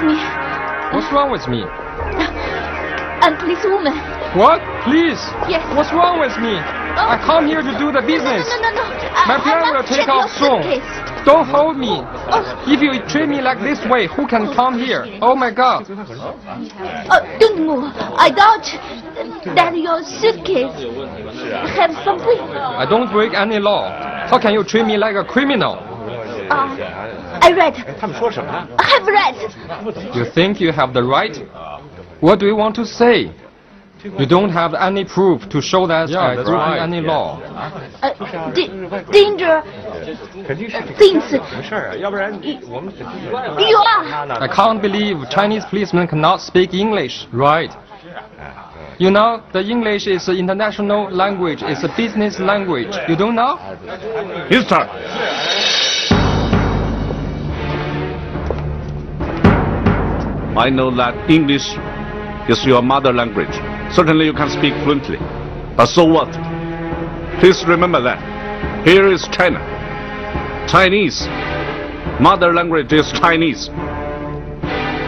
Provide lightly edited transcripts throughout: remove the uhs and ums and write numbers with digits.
me. What's wrong with me? I'm policewoman. What? Please? Yes. What's wrong with me? I come here to do the business. No. My plane will take off soon. Don't hold me. If you treat me like this way, who can come here? Oh my God. Don't move. I doubt that your suitcase have something. I don't break any law. How can you treat me like a criminal? I read. I have read. You think you have the right? What do you want to say? You don't have any proof to show that I broke any law. Danger. Things. You are. I can't believe Chinese policemen cannot speak English. Right. You know, the English is an international language. It's a business language. You don't know? His turn. I know that English is your mother language. Certainly you can speak fluently. But so what? Please remember that. Here is China. Chinese. Mother language is Chinese.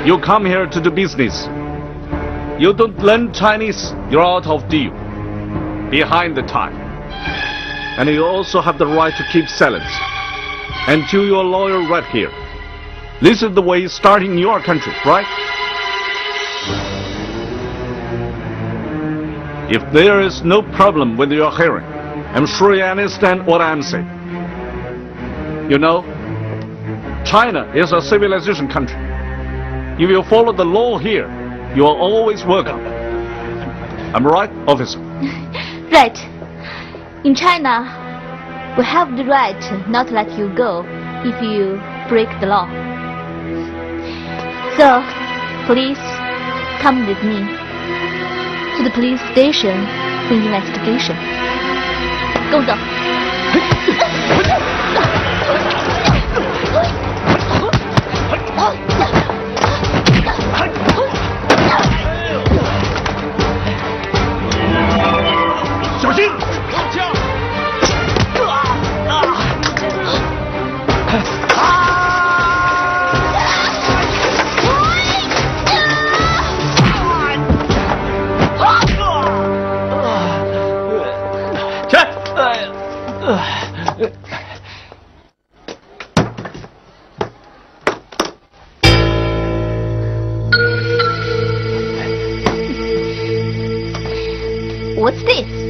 You come here to do business. You don't learn Chinese, you're out of deal. Behind the time. And you also have the right to keep silence. Until you're lawyer right here. This is the way starting in your country, right? If there is no problem with your hearing, I'm sure you understand what I'm saying. You know, China is a civilization country. If you follow the law here, you are always welcome. I'm right, officer? Right. In China, we have the right not to let you go if you break the law. So, please come with me to the police station for investigation. 跟我走。小心！What's this?